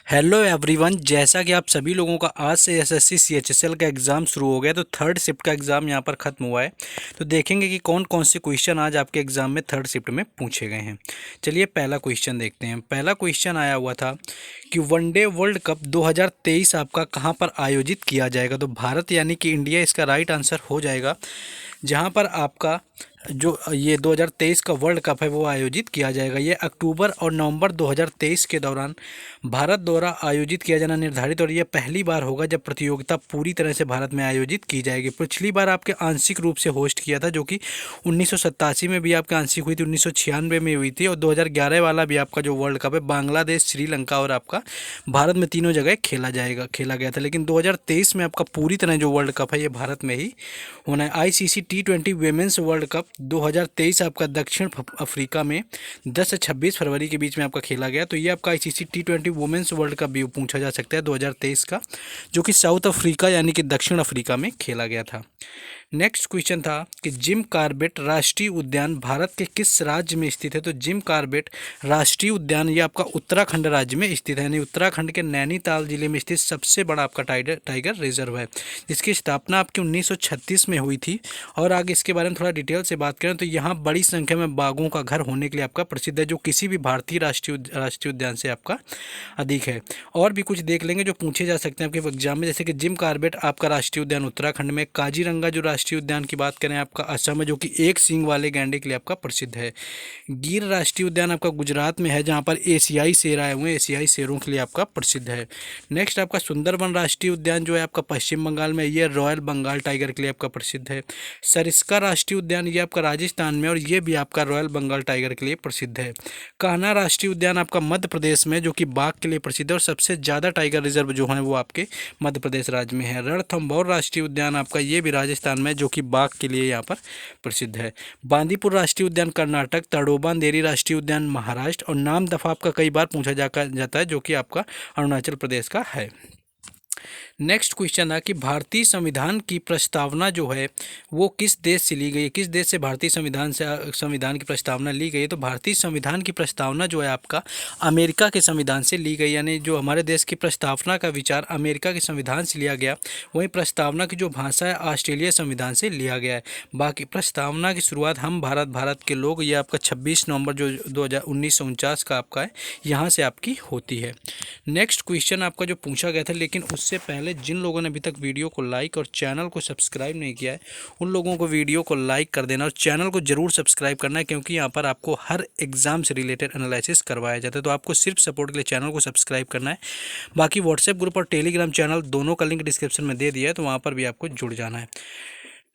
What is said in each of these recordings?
Hello everyone, जैसा कि आप सभी लोगों का आज से एसएससी सीएचएसएल का एग्ज़ाम शुरू हो गया। तो थर्ड शिफ्ट का एग्ज़ाम यहाँ पर ख़त्म हुआ है। तो देखेंगे कि कौन कौन से क्वेश्चन आज आपके एग्ज़ाम में थर्ड शिफ्ट में पूछे गए हैं। चलिए पहला क्वेश्चन देखते हैं। पहला क्वेश्चन आया हुआ था कि वनडे वर्ल्ड कप 2023 आपका कहाँ पर आयोजित किया जाएगा। तो भारत यानी कि इंडिया इसका राइट आंसर हो जाएगा, जहाँ पर आपका जो ये 2023 का वर्ल्ड कप है वो आयोजित किया जाएगा। ये अक्टूबर और नवंबर 2023 के दौरान भारत द्वारा आयोजित किया जाना निर्धारित, और ये पहली बार होगा जब प्रतियोगिता पूरी तरह से भारत में आयोजित की जाएगी। पिछली बार आपके आंशिक रूप से होस्ट किया था, जो कि 1987 में भी आपके आंशिक हुई थी, 1996 में हुई थी, और 2011 वाला भी आपका जो वर्ल्ड कप है बांग्लादेश, श्रीलंका और आपका भारत में तीनों जगह खेला गया था। लेकिन 2023 में आपका पूरी तरह जो वर्ल्ड कप है ये भारत में ही होना है। ICC T20 women's world cup 2023 आपका दक्षिण अफ्रीका में 10 से 26 फरवरी के बीच में आपका खेला गया। तो ये आपका ICC T20 women's world cup भी पूछा जा सकता है 2023 का, जो कि साउथ अफ्रीका यानी कि दक्षिण अफ्रीका में खेला गया था। नेक्स्ट क्वेश्चन था कि जिम कॉर्बेट राष्ट्रीय उद्यान भारत के किस राज्य में स्थित है। तो जिम कॉर्बेट राष्ट्रीय उद्यान ये आपका उत्तराखंड राज्य में स्थित है, यानी उत्तराखंड के नैनीताल जिले में स्थित सबसे बड़ा आपका टाइगर रिजर्व है, जिसकी स्थापना आपकी 1936 में हुई थी। और आगे इसके बारे में थोड़ा डिटेल से बात करें तो यहाँ बड़ी संख्या में बाघों का घर होने के लिए आपका प्रसिद्ध है, जो किसी भी भारतीय राष्ट्रीय उद्यान से आपका अधिक है। और भी कुछ देख लेंगे जो पूछे जा सकते हैं आपके एग्जाम में, जैसे कि जिम कॉर्बेट आपका राष्ट्रीय उद्यान उत्तराखंड में, काजीरंगा जो राष्ट्रीय उद्यान की बात करें आपका असम में, जो कि एक सींग वाले गैंडे के लिए आपका प्रसिद्ध है। गिर राष्ट्रीय उद्यान आपका गुजरात में है, जहाँ पर एशियाई शेर आए हुए हैं, एशियाई शेरों के लिए आपका प्रसिद्ध है। नेक्स्ट आपका सुंदरबन राष्ट्रीय उद्यान जो है आपका पश्चिम बंगाल में, ये रॉयल बंगाल टाइगर के लिए आपका प्रसिद्ध है। सरिस्का राष्ट्रीय उद्यान ये आपका राजस्थान में, और ये भी आपका रॉयल बंगाल टाइगर के लिए प्रसिद्ध है। कान्हा राष्ट्रीय उद्यान आपका मध्य प्रदेश में, जो कि बाघ के लिए प्रसिद्ध है, और सबसे ज़्यादा टाइगर रिजर्व जो है वो आपके मध्य प्रदेश राज्य में है। रणथंभौर राष्ट्रीय उद्यान आपका ये भी राजस्थान में, जो कि बाघ के लिए यहाँ पर प्रसिद्ध है। बांदीपुर राष्ट्रीय उद्यान कर्नाटक, तड़ोबा देरी राष्ट्रीय उद्यान महाराष्ट्र, और नामदफा आपका कई बार पूछा जाता है, जो कि आपका अरुणाचल प्रदेश का है। नेक्स्ट क्वेश्चन है कि भारतीय संविधान की प्रस्तावना जो है वो किस देश से ली गई है। किस देश से भारतीय संविधान की प्रस्तावना ली गई है। तो भारतीय संविधान की प्रस्तावना जो है आपका अमेरिका के संविधान से ली गई, यानी जो हमारे देश की प्रस्तावना का विचार अमेरिका के संविधान से लिया गया, वहीं प्रस्तावना की जो भाषा है ऑस्ट्रेलिया संविधान से लिया गया है। बाकी प्रस्तावना की शुरुआत हम भारत के लोग, ये आपका 26 नवंबर जो 1949 का आपका है, यहाँ से आपकी होती है। नेक्स्ट क्वेश्चन आपका जो पूछा गया था, लेकिन उससे पहले जिन लोगों ने अभी तक वीडियो को लाइक और चैनल को सब्सक्राइब नहीं किया है, उन लोगों को वीडियो को लाइक कर देना और चैनल को जरूर सब्सक्राइब करना है, क्योंकि यहाँ पर आपको हर एग्जाम से रिलेटेड एनालिसिस करवाया जाता है। तो आपको सिर्फ सपोर्ट के लिए चैनल को सब्सक्राइब करना है। बाकी व्हाट्सएप ग्रुप और टेलीग्राम चैनल दोनों का लिंक डिस्क्रिप्शन में दे दिया है, तो वहाँ पर भी आपको जुड़ जाना है।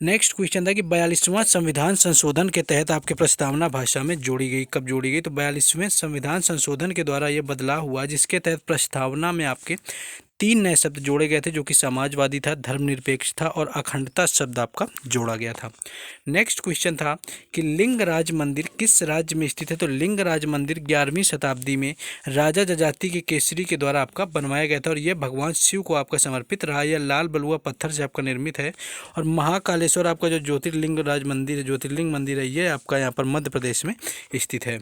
नेक्स्ट क्वेश्चन था कि 42वां संविधान संशोधन के तहत आपके प्रस्तावना भाषा में जोड़ी गई, कब जोड़ी गई। तो 42वें संविधान संशोधन के द्वारा ये बदलाव हुआ, जिसके तहत प्रस्तावना में आपके 3 नए शब्द जोड़े गए थे, जो कि समाजवादी था, धर्मनिरपेक्ष था, और अखंडता शब्द आपका जोड़ा गया था। नेक्स्ट क्वेश्चन था कि लिंगराज मंदिर किस राज्य में स्थित है। तो लिंगराज मंदिर 11वीं शताब्दी में राजा जजाति के केसरी के द्वारा आपका बनवाया गया था, और यह भगवान शिव को आपका समर्पित रहा। यह लाल बलुआ पत्थर से आपका निर्मित है। और महाकालेश्वर आपका जो ज्योतिर्लिंग मंदिर है, ये आपका यहाँ पर मध्य प्रदेश में स्थित है।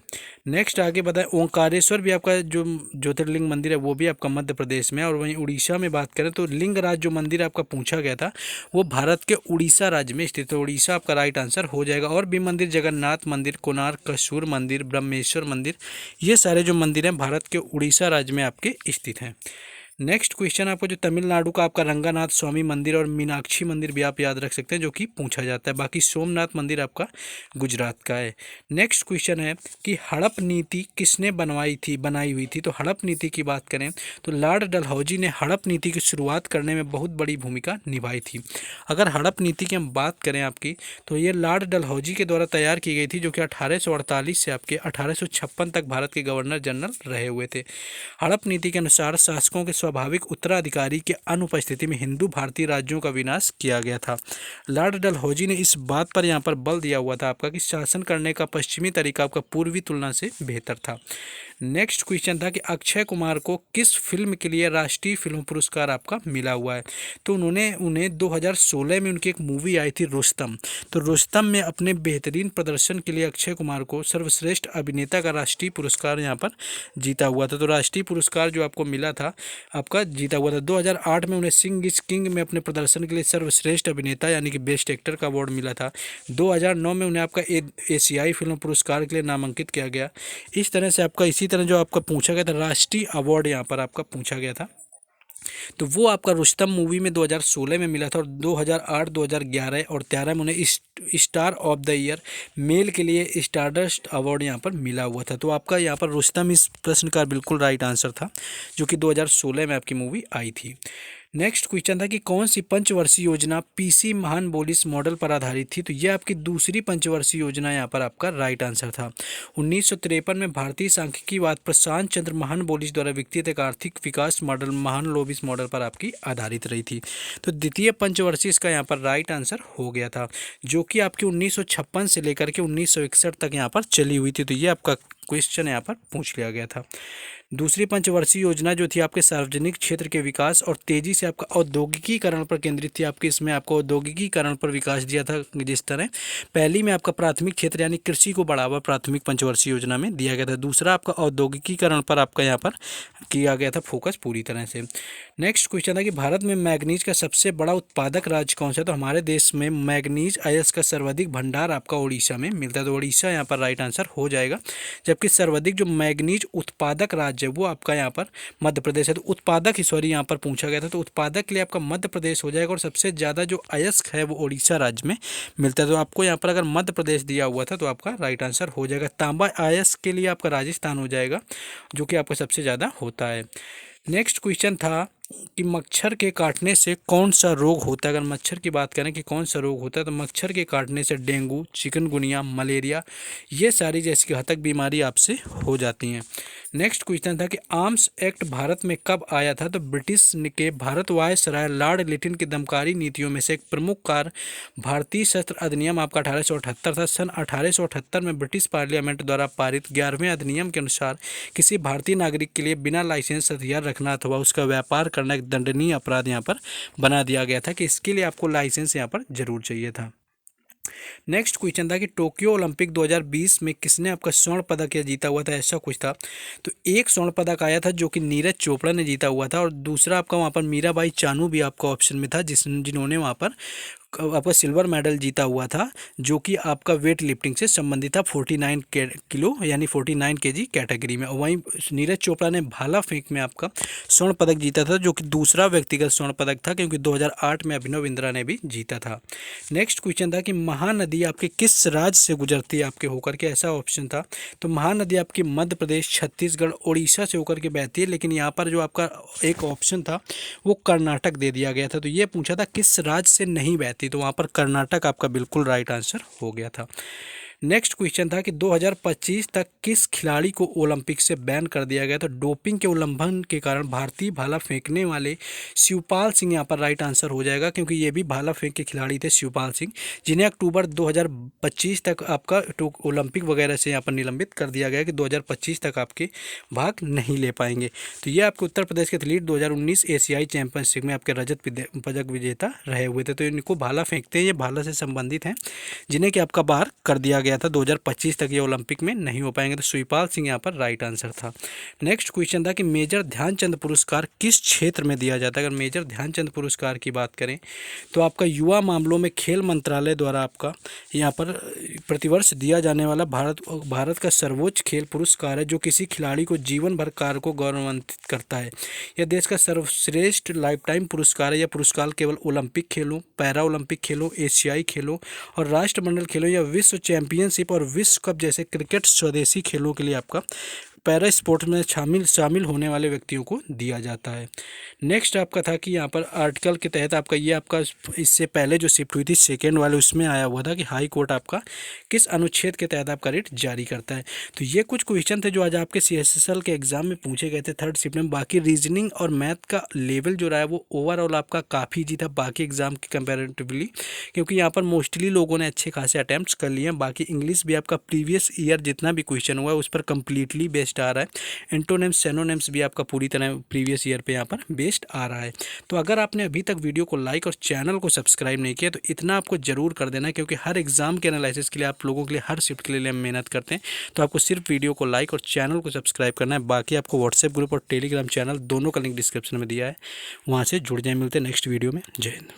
नेक्स्ट आगे बताएं, ओंकारेश्वर भी आपका जो ज्योतिर्लिंग मंदिर है वो भी आपका मध्य प्रदेश में। और वहीं उड़ीसा में बात करें तो लिंगराज जो मंदिर आपका पूछा गया था वो भारत के उड़ीसा राज्य में स्थित है। उड़ीसा आपका राइट आंसर हो जाएगा। और भी मंदिर, जगन्नाथ मंदिर, कोणार्क, सूर्य मंदिर, ब्रह्मेश्वर मंदिर, ये सारे जो मंदिर हैं भारत के उड़ीसा राज्य में आपके स्थित हैं। नेक्स्ट क्वेश्चन आपको जो तमिलनाडु का आपका रंगनाथ स्वामी मंदिर और मीनाक्षी मंदिर भी आप याद रख सकते हैं, जो कि पूछा जाता है। बाकी सोमनाथ मंदिर आपका गुजरात का है। नेक्स्ट क्वेश्चन है कि हड़प नीति किसने बनाई हुई थी। तो हड़प नीति की बात करें तो लॉर्ड डलहौजी ने हड़प नीति की शुरुआत करने में बहुत बड़ी भूमिका निभाई थी। अगर हड़प नीति की हम बात करें आपकी, तो ये लॉर्ड डलहौजी के द्वारा तैयार की गई थी, जो कि 1848 से आपके 1856 तक भारत के गवर्नर जनरल रहे हुए थे। हड़प नीति के अनुसार शासकों के स्वाभाविक उत्तराधिकारी के अनुपस्थिति में हिंदू भारतीय राज्यों का विनाश किया गया था। लॉर्ड डलहौजी ने इस बात पर यहाँ पर बल दिया हुआ था आपका कि शासन करने का पश्चिमी तरीका आपका पूर्वी तुलना से बेहतर था। नेक्स्ट क्वेश्चन था कि अक्षय कुमार को किस फिल्म के लिए राष्ट्रीय फिल्म पुरस्कार आपका मिला हुआ है। तो उन्हें 2016 में उनकी एक मूवी आई थी रुस्तम। तो रुस्तम में अपने बेहतरीन प्रदर्शन के लिए अक्षय कुमार को सर्वश्रेष्ठ अभिनेता का राष्ट्रीय पुरस्कार यहाँ पर जीता हुआ था। तो राष्ट्रीय पुरस्कार जो आपको मिला था, आपका जीता हुआ था। 2008 में उन्हें सिंह इज किंग में अपने प्रदर्शन के लिए सर्वश्रेष्ठ अभिनेता यानी कि बेस्ट एक्टर का अवार्ड मिला था। 2009 में उन्हें आपका एशियाई फिल्म पुरस्कार के लिए नामांकित किया गया। इस तरह से आपका इसी तरह जो आपका पूछा गया था राष्ट्रीय अवार्ड यहाँ पर आपका पूछा गया था, तो वो आपका रुस्तम मूवी में 2016 में मिला था। और 2008, 2011 और 2013 में उन्हें star of the year male के लिए स्टारडस्ट अवार्ड यहाँ पर मिला हुआ था। तो आपका यहाँ पर रुस्तम इस प्रश्न का बिल्कुल राइट आंसर था, जो कि 2016 में आपकी मूवी आई थी। नेक्स्ट क्वेश्चन था कि कौन सी पंचवर्षीय योजना पीसी महानबोलिस मॉडल पर आधारित थी। तो यह आपकी दूसरी पंचवर्षीय योजना यहाँ पर आपका राइट आंसर था। 1953 में भारतीय सांख्यिकीवाद प्रशांत चंद्र महानबोलिस द्वारा विकसित एक आर्थिक विकास मॉडल महानबोलिस मॉडल पर आपकी आधारित रही थी। तो द्वितीय पंचवर्षीय इसका यहाँ पर राइट आंसर हो गया था, जो कि आपकी 1956 से लेकर के 1961 तक यहाँ पर चली हुई थी। तो ये आपका क्वेश्चन यहाँ पर पूछ लिया गया था। दूसरी पंचवर्षीय योजना जो थी आपके सार्वजनिक क्षेत्र के विकास और तेजी से आपका औद्योगिकीकरण पर केंद्रित थी। आपके इसमें आपको औद्योगिकीकरण पर विकास दिया था। जिस तरह पहली में आपका प्राथमिक क्षेत्र यानी कृषि को बढ़ावा प्राथमिक पंचवर्षीय योजना में दिया गया था। दूसरा आपका औद्योगिकीकरण पर आपका यहाँ पर किया गया था फोकस पूरी तरह से। नेक्स्ट क्वेश्चन था कि भारत में मैग्नीज का सबसे बड़ा उत्पादक राज्य कौन सा है। तो हमारे देश में मैग्नीज अयस्क का सर्वाधिक भंडार आपका उड़ीसा में मिलता है। तो उड़ीसा यहाँ पर राइट आंसर हो जाएगा। जबकि सर्वाधिक जो मैग्नीज उत्पादक राज्य है वो आपका यहाँ पर मध्य प्रदेश है। तो उत्पादक ही सॉरी यहाँ पर पूछा गया था, तो उत्पादक के लिए आपका मध्य प्रदेश हो जाएगा। और सबसे ज़्यादा जो अयस्क है वो उड़ीसा राज्य में मिलता है। तो आपको यहाँ पर अगर मध्य प्रदेश दिया हुआ था तो आपका राइट आंसर हो जाएगा। तांबा अयस्क के लिए आपका राजस्थान हो जाएगा, जो कि आपका सबसे ज़्यादा होता है। नेक्स्ट क्वेश्चन था कि मच्छर के काटने से कौन सा रोग होता है। अगर मच्छर की बात करें कि कौन सा रोग होता है, तो मच्छर के काटने से डेंगू, चिकनगुनिया, मलेरिया ये सारी जैसी कि घातक बीमारी आपसे हो जाती हैं। नेक्स्ट क्वेश्चन था कि आर्म्स एक्ट भारत में कब आया था। तो ब्रिटिश के भारत वायसराय लॉर्ड लिटिन की दमकारी नीतियों में से एक प्रमुख कार्य भारतीय शस्त्र अधिनियम आपका 1878 था। सन 1878 में ब्रिटिश पार्लियामेंट द्वारा पारित 11वें अधिनियम के अनुसार किसी भारतीय नागरिक के लिए बिना लाइसेंस हथियार रखना अथवा उसका व्यापार करना एक दंडनीय अपराध यहाँ पर बना दिया गया था, कि इसके लिए आपको लाइसेंस यहाँ पर जरूर चाहिए था। नेक्स्ट क्वेश्चन था कि टोक्यो ओलंपिक 2020 में किसने आपका स्वर्ण पदक या जीता हुआ था, ऐसा कुछ था। तो एक स्वर्ण पदक आया था जो कि नीरज चोपड़ा ने जीता हुआ था, और दूसरा आपका वहाँ पर मीराबाई चानू भी आपका ऑप्शन में था जिन्होंने वहाँ पर आपका सिल्वर मेडल जीता हुआ था, जो कि आपका वेट लिफ्टिंग से संबंधित था 49 किलो यानी 49 केजी कैटेगरी में। वहीं नीरज चोपड़ा ने भाला फेंक में आपका स्वर्ण पदक जीता था, जो कि दूसरा व्यक्तिगत स्वर्ण पदक था, क्योंकि 2008 में अभिनव बिंद्रा ने भी जीता था। नेक्स्ट क्वेश्चन था कि महानदी आपके किस राज्य से गुजरती है आपके होकर के, ऐसा ऑप्शन था। तो महानदी आपकी मध्य प्रदेश, छत्तीसगढ़, उड़ीसा से होकर के बहती है, लेकिन यहाँ पर जो आपका एक ऑप्शन था वो कर्नाटक दे दिया गया था। तो ये पूछा था किस राज्य से नहीं बहती, तो वहाँ पर कर्नाटक आपका बिल्कुल राइट आंसर हो गया था। नेक्स्ट क्वेश्चन था कि 2025 तक किस खिलाड़ी को ओलंपिक से बैन कर दिया गया। तो डोपिंग के उल्लंघन के कारण भारतीय भाला फेंकने वाले शिवपाल सिंह यहाँ पर राइट आंसर हो जाएगा, क्योंकि ये भी भाला फेंक के खिलाड़ी थे शिवपाल सिंह, जिन्हें अक्टूबर 2025 तक आपका ओलंपिक वगैरह से यहाँ पर निलंबित कर दिया गया कि 2025 तक आपके भाग नहीं ले पाएंगे। तो ये आपके उत्तर प्रदेश के एथलीट 2019 एशियाई चैंपियनशिप में आपके रजत पदक विजेता रहे हुए थे। तो इनको भाला फेंकते हैं, ये भाला से संबंधित हैं, जिन्हें कि आपका बाहर कर दिया था 2025 तक ये ओलंपिक में नहीं हो पाएंगे। तो शिवपाल सिंह यहाँ पर राइट आंसर था। नेक्स्ट क्वेश्चन था कि मेजर ध्यानचंद पुरस्कार किस क्षेत्र में दिया जाता है। अगर मेजर ध्यानचंद पुरस्कार की बात करें तो आपका युवा मामलों में खेल मंत्रालय द्वारा आपका यहाँ पर प्रतिवर्ष दिया जाने वाला भारत का सर्वोच्च खेल पुरस्कार है, जो किसी खिलाड़ी को जीवन भर कार्य को गौरवान्वित करता है। यह देश का सर्वश्रेष्ठ लाइफ टाइम पुरस्कार है। यह पुरस्कार केवल ओलंपिक खेलों, पैरा ओलंपिक खेलों, एशियाई खेलों और राष्ट्रमंडल खेलों या विश्व चैंपियनशिप और विश्व कप जैसे क्रिकेट स्वदेशी खेलों के लिए आपका पैरा स्पोर्ट्स में शामिल होने वाले व्यक्तियों को दिया जाता है। नेक्स्ट आपका था कि यहाँ पर आर्टिकल के तहत आपका ये आपका इससे पहले जो शिफ्ट हुई थी सेकेंड वाले, उसमें आया हुआ था कि हाई कोर्ट आपका किस अनुच्छेद के तहत आपका रेट जारी करता है। तो ये कुछ क्वेश्चन थे जो आज आपके CSSL के एग्जाम में पूछे गए थे थर्ड शिफ्ट में। बाकी रीजनिंग और मैथ का लेवल जो रहा है वो ओवरऑल आपका काफ़ी जी था बाकी एग्जाम के कंपेरेटिवली, क्योंकि यहाँ पर मोस्टली लोगों ने अच्छे खासे अटैम्प्ट कर लिए हैं। बाकी इंग्लिश भी आपका प्रीवियस ईयर जितना भी क्वेश्चन हुआ है उस पर कम्प्लीटली बेस्ड बेस्ड आ रहा है। एंटोनिम्स सिनोनिम्स भी आपका पूरी तरह प्रीवियस ईयर पे यहाँ पर बेस्ड आ रहा है। तो अगर आपने अभी तक वीडियो को लाइक और चैनल को सब्सक्राइब नहीं किया तो इतना आपको जरूर कर देना है, क्योंकि हर एग्जाम के एनालिसिस के लिए आप लोगों के लिए, हर शिफ्ट के लिए हम मेहनत करते हैं। तो आपको सिर्फ वीडियो को लाइक और चैनल को सब्सक्राइब करना है। बाकी आपको व्हाट्सएप ग्रुप और टेलीग्राम चैनल दोनों का लिंक डिस्क्रिप्शन में दिया है, वहाँ से जुड़ जाए। मिलते हैं नेक्स्ट वीडियो में। जय हिंद।